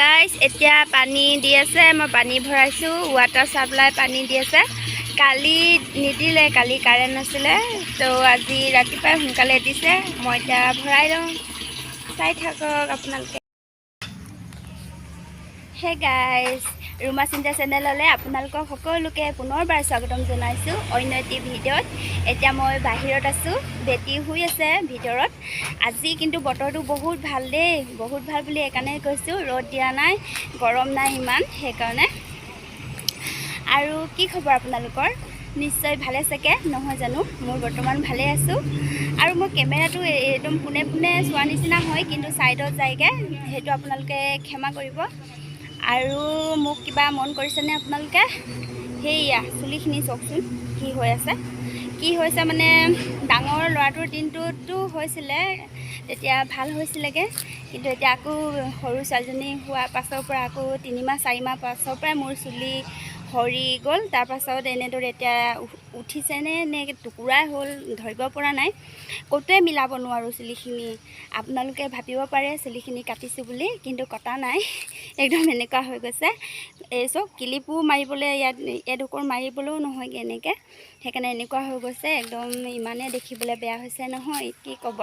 Guys এতিয়া পানী দি আছে, মই পানী ভৰাইছোঁ। ৱাটাৰ ছাপ্লাই পানী দি আছে। কালি নিদিলে, কালি কাৰেণ্ট নাছিলে, তো আজি ৰাতিপুৱাই সোনকালে দিছে। মই এতিয়া ভৰাই লওঁ, চাই থাকক আপোনালোকে। হে গাইজ, ৰুমা চিন্তা চেনেললৈ আপোনালোকক সকলোকে পুনৰবাৰ স্বাগতম জনাইছোঁ অন্য এটি ভিডিঅ'ত। এতিয়া মই বাহিৰত আছোঁ, বেটি শুই আছে ভিতৰত। আজি কিন্তু বতৰটো বহুত ভাল দেই, বহুত ভাল বুলি এইকাৰণে কৈছোঁ, ৰ'দ দিয়া নাই, গৰম নাই ইমান, সেইকাৰণে। আৰু কি খবৰ আপোনালোকৰ? নিশ্চয় ভালে চাগে, নহয় জানো? মোৰ বৰ্তমান ভালে আছোঁ। আৰু মই কেমেৰাটো একদম পোনে পোনে চোৱা নিচিনা হয়, কিন্তু ছাইডত যায়গৈ, সেইটো আপোনালোকে ক্ষমা কৰিব। আৰু মোক কিবা মন কৰিছেনে আপোনালোকে? সেয়া চুলিখিনি চাওকচোন কি হৈ আছে। কি হৈছে মানে, ডাঙৰ ল'ৰাটোৰ দিনটোতো হৈছিলে, তেতিয়া ভাল হৈছিলেগৈ, কিন্তু এতিয়া আকৌ সৰু ছোৱালীজনী হোৱাৰ পাছৰ পৰা আকৌ 3 মাহ 4 মাহ পাছৰ পৰাই মোৰ চুলি সৰি গ'ল। তাৰপাছত এনেদৰে এতিয়া উঠিছেনে নে টুকুৰাই হ'ল ধৰিব পৰা নাই, ক'তোৱে মিলাব নোৱাৰোঁ চুলিখিনি। আপোনালোকে ভাবিব পাৰে চুলিখিনি কাটিছোঁ বুলি, কিন্তু কটা নাই, একদম এনেকুৱা হৈ গৈছে। এই চব ক্লিপো মাৰিবলৈ ইয়াত এডোখৰ মাৰিবলৈও নহয়গৈ এনেকৈ, সেইকাৰণে এনেকুৱা হৈ গৈছে। একদম ইমানে দেখিবলৈ বেয়া হৈছে নহয়, কি ক'ব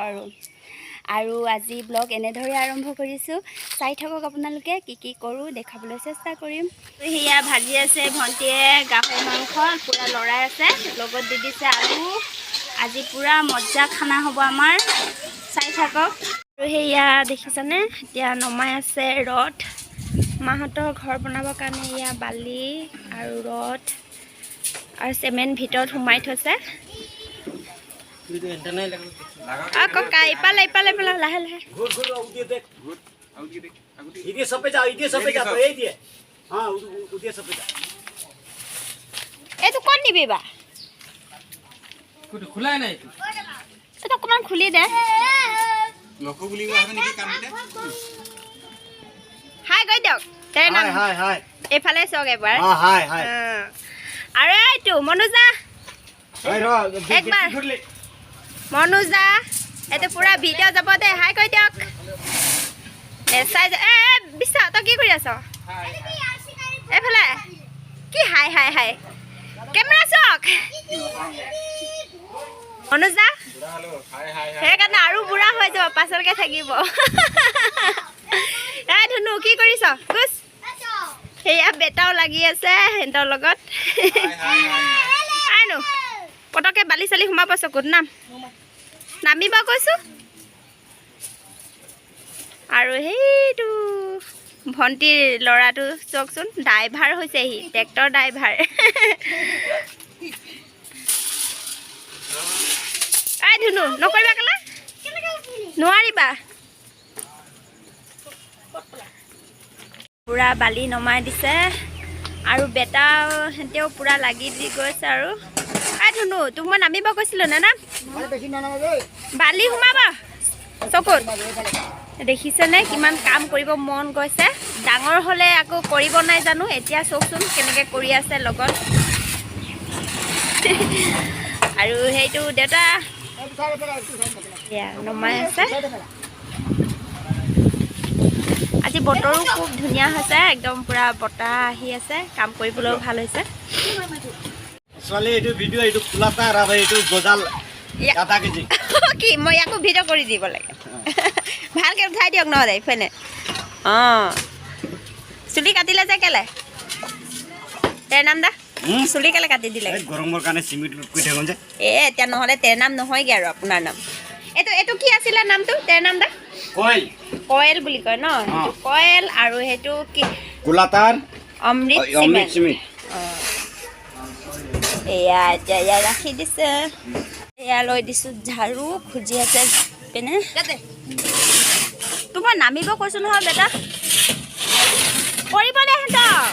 আৰু আজি ব্লগ এনেদৰে আৰম্ভ কৰিছোঁ। চাই থাকক আপোনালোকে, কি কৰোঁ দেখাবলৈ চেষ্টা কৰিম। সেয়া ভাজি আছে ভণ্টিয়ে, গাহৰি মাংস পূৰা লৰাই আছে, লগত দি দিছে আলু। আজি পূৰা মজা খানা হ'ব আমাৰ, চাই থাকক। আৰু সেয়া দেখিছেনে, এতিয়া নমাই আছে ৰদ। মাহঁতৰ ঘৰ বনাবৰ কাৰণে এয়া বালি আৰু ৰদ আৰু চিমেণ্ট ভিতৰত সোমাই থৈছে। ককা ইপালে ইপালে লাহে লাহে এইটো ক'ত নিবি বা? খোলাই নাই, এইটো অকণমান খুলি দে। হাই গৈ দিয়ক, এইফালে চাওক এবাৰ। আৰু এইটো মনোজা, একবাৰ মনোজা, এইটো পুৰা ভিডিঅ' যাব দে, হাই কৈ দিয়ক। চাই বিশ্বাস, তই কি কৰি আছ? এইফালে কি হাই হাই হাই, কেমেৰা চাওক মনোজা, সেইকাৰণে আৰু বুঢ়া হৈ যাব, পাছলকে থাকিব। এই ধুনু কি কৰিছ? গুছ, সেয়া বেটাও লাগি আছে সিহঁতৰ লগত। আইনো পটককৈ বালি চালি সোমাব চকুত, নামিব কৈছোঁ। আৰু সেইটো ভণ্টিৰ ল'ৰাটো চাওকচোন, ড্ৰাইভাৰ হৈছে, সি ট্ৰেক্টৰ ড্ৰাইভাৰ। এই ধুনু নকৰিবা কেলা, নোৱাৰিবা। পূৰা বালি নমাই দিছে আৰু বেটাও সিহঁতেও পূৰা লাগি দি গৈছে। আৰু এই ধুনু তোক মই নামিব কৈছিলোঁ নে? বালি সোমাব চকুত। দেখিছেনে কিমান কাম কৰিব মন গৈছে। ডাঙৰ হ'লে আকৌ কৰিব নাই জানো, এতিয়া চাওকচোন কেনেকৈ কৰি আছে লগত। আৰু সেইটো দেউতা নমাই আছে। আজি বতৰো খুব ধুনীয়া হৈছে, একদম পুৰা বতাহ আহি আছে, কাম কৰিবলৈও ভাল হৈছে। কি মই আকৌ ভিডিঅ' কৰি দিব লাগে, ভালকৈ উঠাই দিয়ক নহ'লে ইফালে। চুলি কাটিলে যে কেলে তেৰ নাম দা, চুলি কেলে কাটি দিলে? গৰমৰ কাৰণে চিমিট কৰি থাকোঁ যে। এতিয়া নহ'লে তেৰ নাম নহয়গৈ আৰু আপোনাৰ নাম। এইটো কি আছিলে নামটো তেৰ নাম দা? কইল, কয়েল বুলি কয় ন? কয়েল। আৰু সেইটো কি? গোলাতাৰ অমৃত চিমেণ্ট। এয়া এতিয়া এয়া ৰাখি দিছে, এয়া লৈ দিছোঁ ঝাৰু, খুজি আছে পিনে। তোক মই নামিব কৈছোঁ নহয় বেটা, কৰিব দে সিহঁতক।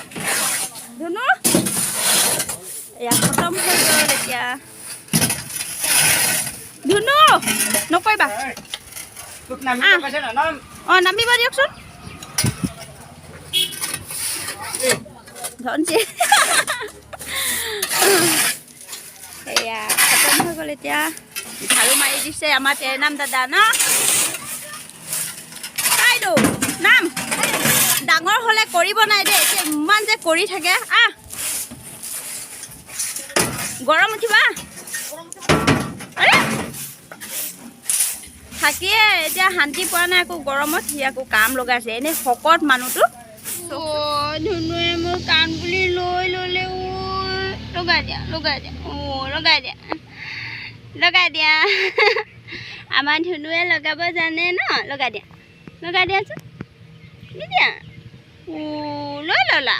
ধুনু এয়া খতম হৈ গ'ল এতিয়া। ধুনু নকৰিবা, নামিব দিয়কচোন। ধনচি সেয়া খতম হৈ গ'ল এতিয়া। ঝাৰু মাৰি দিছে আমাৰ তেৰ নাম দাদা ন? নাম ডাঙৰ কৰিব নাই দে এতিয়া ইমান যে কৰি থাকে আহ গৰম উঠিবা আৰে থাকিয়ে এতিয়া শান্তি পোৱা নাই আকৌ গৰমত সি আকৌ কাম লগাইছে এনেই শকত মানুহটো ধুনুৱে মোৰ কাণ বুলি লৈ ল'লে লগাই দিয়া লগাই দিয়া আমাৰ ধুনুৱে লগাব জানে ন লগাই দিয়াচোন দিয়া লৈ ল'লা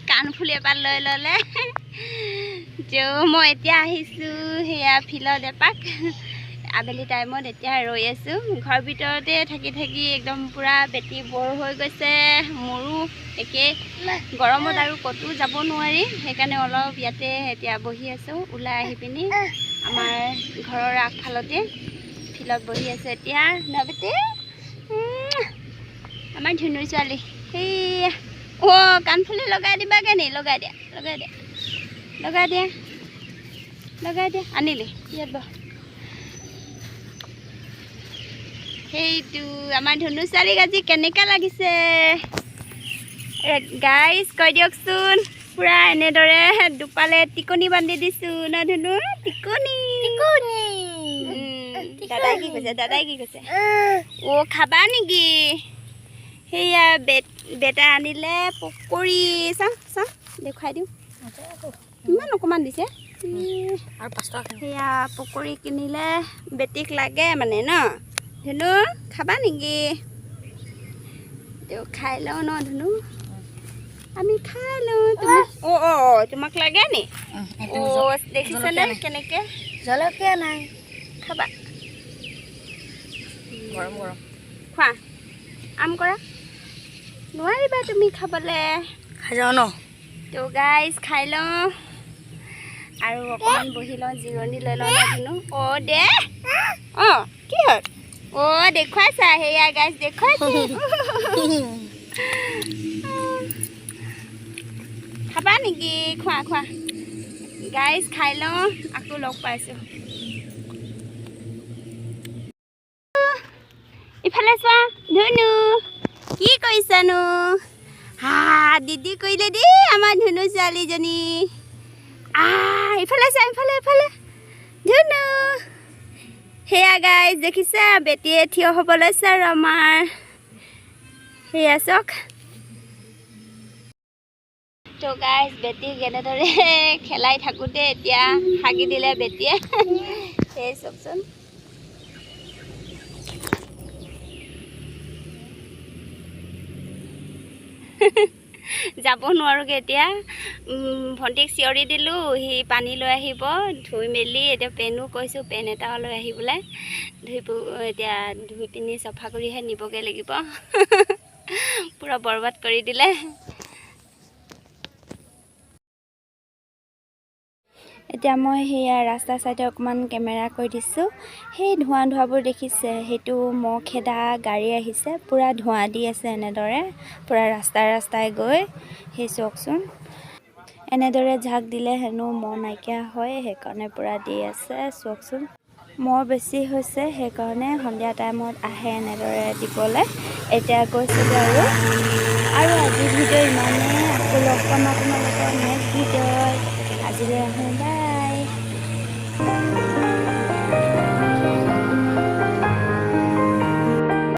কাণফুলি এপাত লৈ ল'লে মই এতিয়া আহিছোঁ সেয়া ফিল্ডত এপাক আবেলি টাইমত এতিয়া ৰৈ আছোঁ ঘৰৰ ভিতৰতে থাকি একদম পূৰা বেটি বৰ হৈ গৈছে মোৰো একে গৰমত আৰু ক'তো যাব নোৱাৰি সেইকাৰণে অলপ ইয়াতে এতিয়া বহি আছোঁ ওলাই আহি পিনি আমাৰ ঘৰৰ আগফালতে ফিল্ডত বহি আছোঁ এতিয়া ন বেটি আমাৰ ধুনুৰ ছোৱালী সেই কাণফুলি লগাই দিবাগে নি লগাই দিয়া আনিলি ইয়াত বহ সেইটো আমাৰ ধুনু ছোৱালীক আজি কেনেকুৱা লাগিছে গাইজ কৈ দিয়কচোন পূৰা এনেদৰে দুপালে টিকনি বান্ধি দিছোঁ ন ধুনু টিকনি দাদাই কি কৈছে খাবা নেকি সেয়া বেটা আনিলে পকৰি চাওঁ দেখুৱাই দিওঁ ইমান অকণমান দিছে সেয়া পকৰি কিনিলে বেটিক লাগে মানে ন ধুনু খাবা নেকি খাই লওঁ ন ধুনু আমি খাই লওঁ তোমাক লাগে নি দেখিছানে কেনেকৈ জলকীয়া নাই খাবা গৰম খোৱা আম কৰা নোৱাৰিবা তুমি খাবলৈ খাই যাওঁ ন গাইজ খাই লওঁ আৰু অকণমান বহি লওঁ জিৰণি লৈ লওঁ ধুনু দে কি হ'ল দেখুৱাইছা সেয়া গাইজ দেখুৱাইছে খাবা নেকি খোৱা গাইজ খাই লওঁ আকৌ লগ পাইছোঁ ইফালে চোৱা ধুনু কি কৰিছানো দিদি কৰিলে দেই আমাৰ ধুনু ছোৱালীজনী ইফালে ধুনু সেয়া গাইজ দেখিছা বেটিয়ে থিয় হ'ব লৈছে আৰু আমাৰ সেয়া চাওক তো গাইজ বেটিক এনেদৰে খেলাই থাকোঁতে এতিয়া হাগি দিলে বেটিয়ে সেই চাওকচোন যাব নোৱাৰোঁগৈ এতিয়া ভণ্টিক চিঞৰি দিলোঁ সি পানী লৈ আহিব ধুই মেলি এতিয়া পেনো কৈছোঁ পেন এটা লৈ আহিবলৈ এতিয়া ধুই পিনি চফা কৰিহে নিবগৈ লাগিব পূৰা বৰবাদ কৰি দিলে এতিয়া মই সেয়া ৰাস্তা চাইডে অকণমান কেমেৰা কৰি দিছোঁ সেই ধোঁৱাবোৰ দেখিছে সেইটো মহ খেদা গাড়ী আহিছে পূৰা ধোঁৱা দি আছে এনেদৰে পূৰা ৰাস্তাই গৈ সেই চাওকচোন এনেদৰে ঝাঁক দিলে হেনো মহ নাইকিয়া হয় সেইকাৰণে পূৰা দি আছে চাওকচোন মহ বেছি হৈছে সেইকাৰণে সন্ধিয়া টাইমত আহে এনেদৰে দিবলৈ এতিয়া গৈছিলোঁ আৰু আজিৰ ভিডিঅ' ইমানেই আকৌ লগ পাম আপোনালোকৰ নেক্সট ভিডিঅ'ত আজিলৈ আহোঁ বাই